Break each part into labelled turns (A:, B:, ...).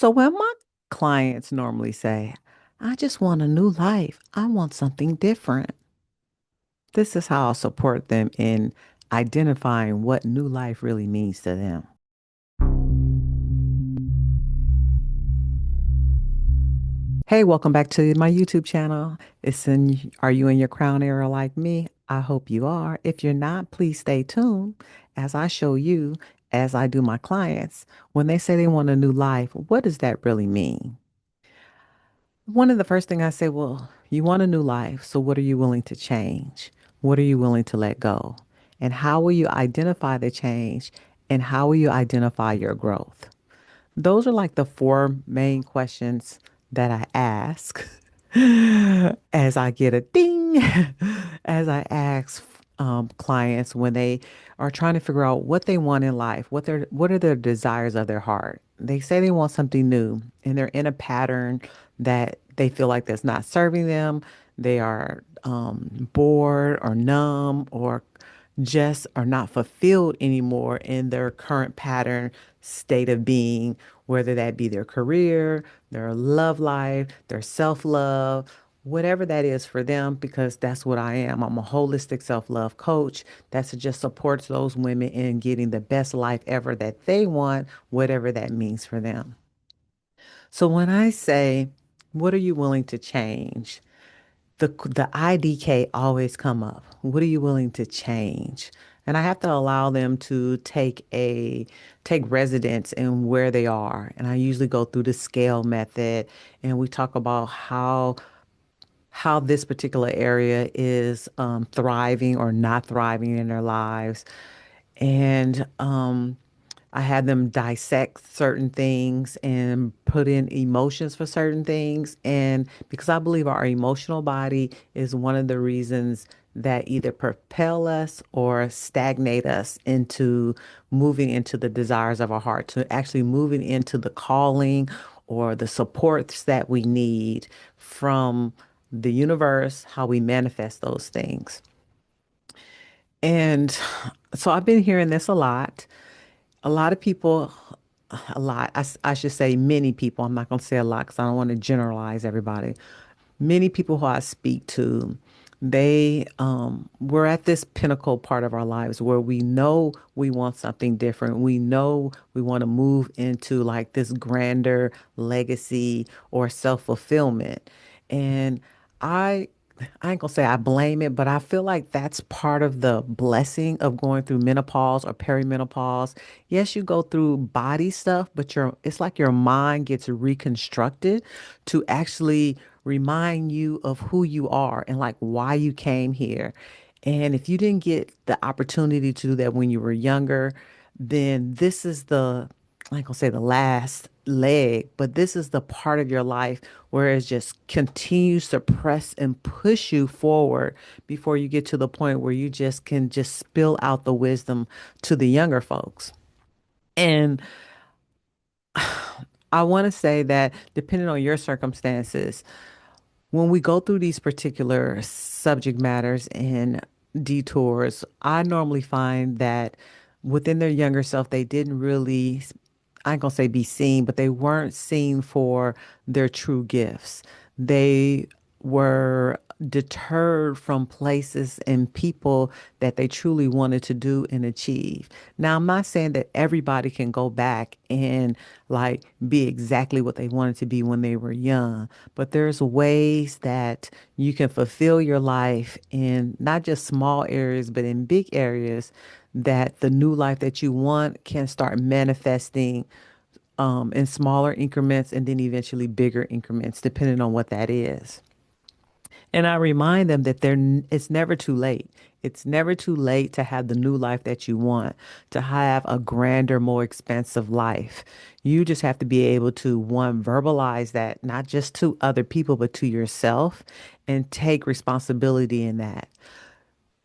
A: So when my clients normally say, I just want a new life, I want something different. This is how I'll support them in identifying what new life really means to them. Hey, welcome back to my YouTube channel. Are you in your crown era like me? I hope you are. If you're not, please stay tuned as I show you, as I do my clients, when they say they want a new life, what does that really mean? One of the first thing I say, well, you want a new life, so what are you willing to change? What are you willing to let go? And how will you identify the change? And how will you identify your growth? Those are like the four main questions that I ask as I get a ding, as I ask clients when they are trying to figure out what they want in life, what are their desires of their heart. They say they want something new, and they're in a pattern that they feel like that's not serving them. They are bored or numb or just are not fulfilled anymore in their current pattern state of being, whether that be their career, their love life, their self-love, whatever that is for them, because that's what I am. I'm a holistic self-love coach that just supports those women in getting the best life ever that they want, whatever that means for them. So when I say, what are you willing to change? The IDK always come up. What are you willing to change? And I have to allow them to take residence in where they are. And I usually go through the scale method, and we talk about how this particular area is thriving or not thriving in their lives. And I had them dissect certain things and put in emotions for certain things. And because I believe our emotional body is one of the reasons that either propel us or stagnate us into moving into the desires of our heart, to actually moving into the calling or the supports that we need from the universe, how we manifest those things. And so I've been hearing this a lot. A lot of people, I should say many people, I'm not going to say a lot because I don't want to generalize everybody. Many people who I speak to, we're at this pinnacle part of our lives where we know we want something different. We know we want to move into like this grander legacy or self-fulfillment. And I I ain't gonna say I blame it, but I feel like that's part of the blessing of going through menopause or perimenopause. Yes, you go through body stuff, but it's like your mind gets reconstructed to actually remind you of who you are and like why you came here. And if you didn't get the opportunity to do that when you were younger, then this is I ain't gonna say the last leg, but this is the part of your life where it just continues to press and push you forward before you get to the point where you just can just spill out the wisdom to the younger folks. And I want to say that depending on your circumstances, when we go through these particular subject matters and detours, I normally find that within their younger self, they didn't really, I ain't gonna say be seen, but they weren't seen for their true gifts. They were deterred from places and people that they truly wanted to do and achieve. Now, I'm not saying that everybody can go back and like be exactly what they wanted to be when they were young, but there's ways that you can fulfill your life in not just small areas, but in big areas that the new life that you want can start manifesting in smaller increments and then eventually bigger increments, depending on what that is. And I remind them that it's never too late. It's never too late to have the new life that you want, to have a grander, more expansive life. You just have to be able to, one, verbalize that, not just to other people, but to yourself, and take responsibility in that.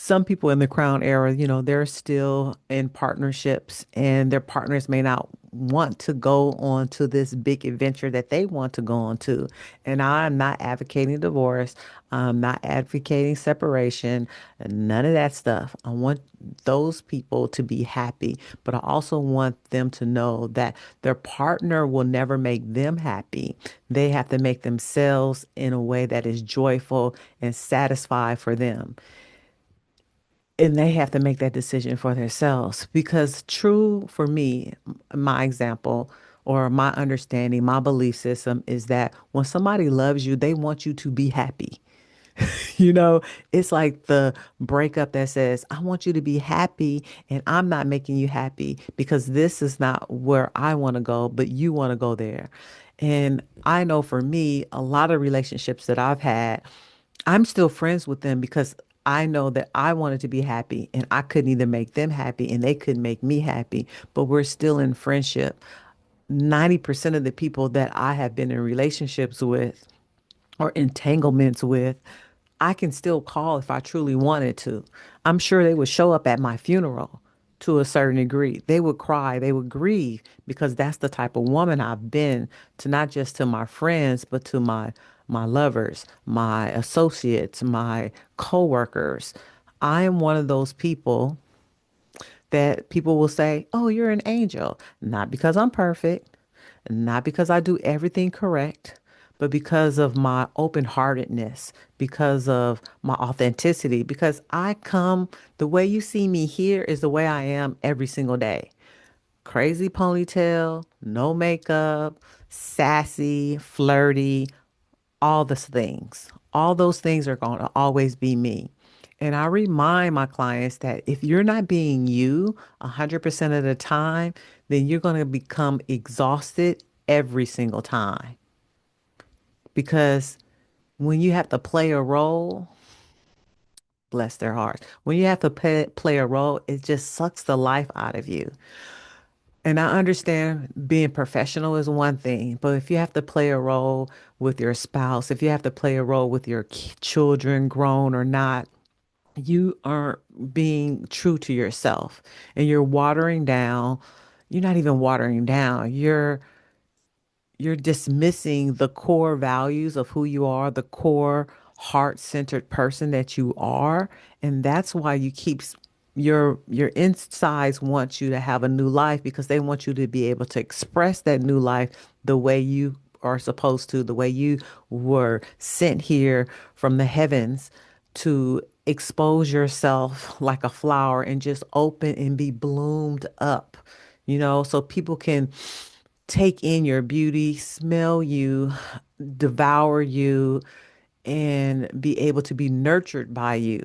A: some people in the crown era, they're still in partnerships and their partners may not want to go on to this big adventure that they want to go on to. And I'm not advocating divorce. I'm not advocating separation, none of that stuff. I want those people to be happy, but I also want them to know that their partner will never make them happy. They have to make themselves in a way that is joyful and satisfied for them, and they have to make that decision for themselves because true for me, my example or my understanding, my belief system is that when somebody loves you, they want you to be happy. You know, it's like the breakup that says, I want you to be happy and I'm not making you happy because this is not where I want to go, but you want to go there. And I know for me, a lot of relationships that I've had, I'm still friends with them because I know that I wanted to be happy and I couldn't either make them happy and they couldn't make me happy, but we're still in friendship. 90% of the people that I have been in relationships with or entanglements with, I can still call if I truly wanted to. I'm sure they would show up at my funeral to a certain degree. They would cry, they would grieve because that's the type of woman I've been to not just to my friends, but to my lovers, my associates, my coworkers. I am one of those people that people will say, "Oh, you're an angel." Not because I'm perfect, not because I do everything correct, but because of my open heartedness, because of my authenticity, because I come, the way you see me here is the way I am every single day. Crazy ponytail, no makeup, sassy, flirty, all those things. All those things are going to always be me. And I remind my clients that if you're not being you 100% of the time, then you're going to become exhausted every single time. Because when you have to play a role, bless their hearts, when you have to play a role, it just sucks the life out of you. And I understand being professional is one thing, but if you have to play a role with your spouse, if you have to play a role with your children, grown or not, you aren't being true to yourself and you're watering down. You're not even watering down. You're dismissing the core values of who you are, the core heart-centered person that you are, and that's why you keep your insides want you to have a new life because they want you to be able to express that new life the way you are supposed to, the way you were sent here from the heavens to expose yourself like a flower and just open and be bloomed up, so people can take in your beauty, smell you, devour you, and be able to be nurtured by you.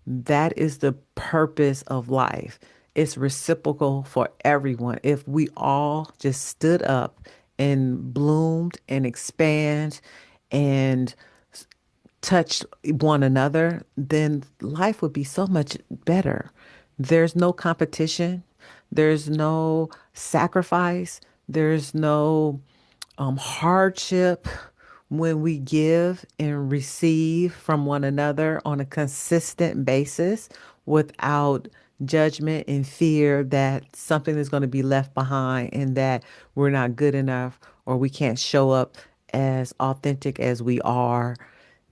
A: That is the purpose of life. It's reciprocal for everyone. If we all just stood up and bloomed and expand and touched one another, then life would be so much better. There's no competition, there's no sacrifice, there's no hardship when we give and receive from one another on a consistent basis without judgment and fear that something is going to be left behind and that we're not good enough or we can't show up as authentic as we are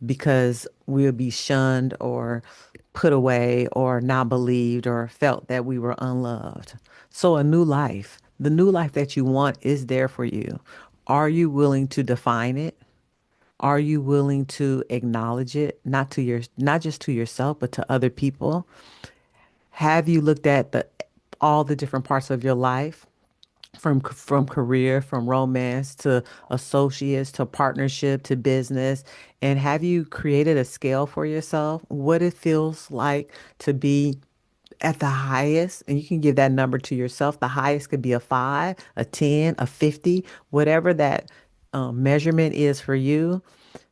A: because we'll be shunned or put away or not believed or felt that we were unloved. So, a new life, the new life that you want is there for you. Are you willing to define it? Are you willing to acknowledge it, not just to yourself, but to other people? Have you looked at the all the different parts of your life? From career, from romance to associates to partnership to business, and have you created a scale for yourself what it feels like to be at the highest? And you can give that number to yourself. The highest could be a 5, a 10, a 50, whatever that measurement is for you.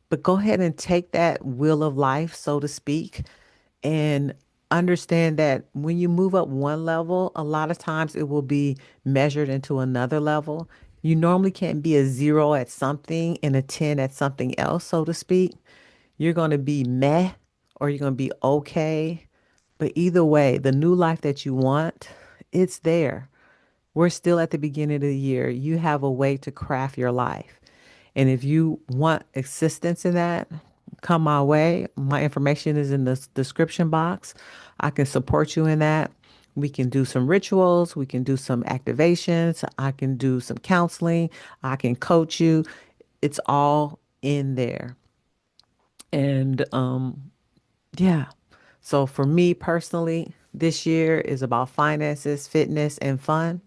A: But go ahead and take that wheel of life, so to speak, and understand that when you move up one level, a lot of times it will be measured into another level. You normally can't be a 0 at something and a 10 at something else, so to speak. You're going to be meh or you're going to be okay. But either way, the new life that you want, it's there. We're still at the beginning of the year. You have a way to craft your life. And if you want assistance in that, come my way. My information is in the description box. I can support you in that. We can do some rituals. We can do some activations. I can do some counseling. I can coach you. It's all in there. And yeah. So for me personally, this year is about finances, fitness, and fun.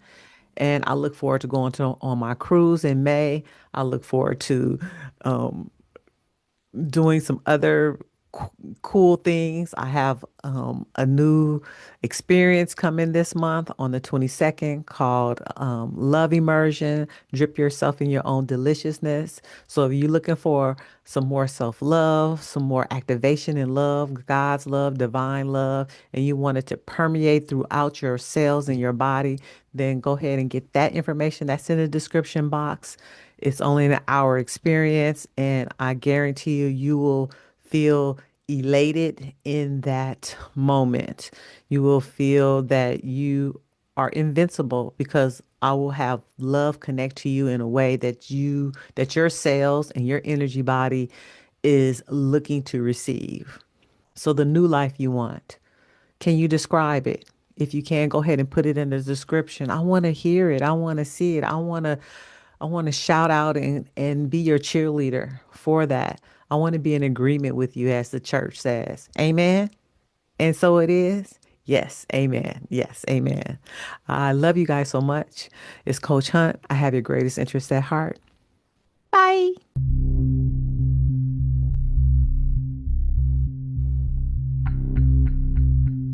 A: And I look forward to going to on my cruise in May. I look forward to um, doing some other cool things. I have a new experience coming this month on the 22nd called Love Immersion. Drip yourself in your own deliciousness. So if you're looking for some more self-love, some more activation in love, God's love, divine love, and you want it to permeate throughout your cells and your body, then go ahead and get that information that's in the description box. It's only an hour experience, and I guarantee you, you will feel elated in that moment. You will feel that you are invincible because I will have love connect to you in a way that your cells and your energy body is looking to receive. So the new life you want. Can you describe it? If you can, go ahead and put it in the description. I want to hear it. I want to see it. I want to shout out and be your cheerleader for that. I want to be in agreement with you as the church says. Amen. And so it is. Yes. Amen. Yes. Amen. I love you guys so much. It's Coach Hunt. I have your greatest interest at heart. Bye.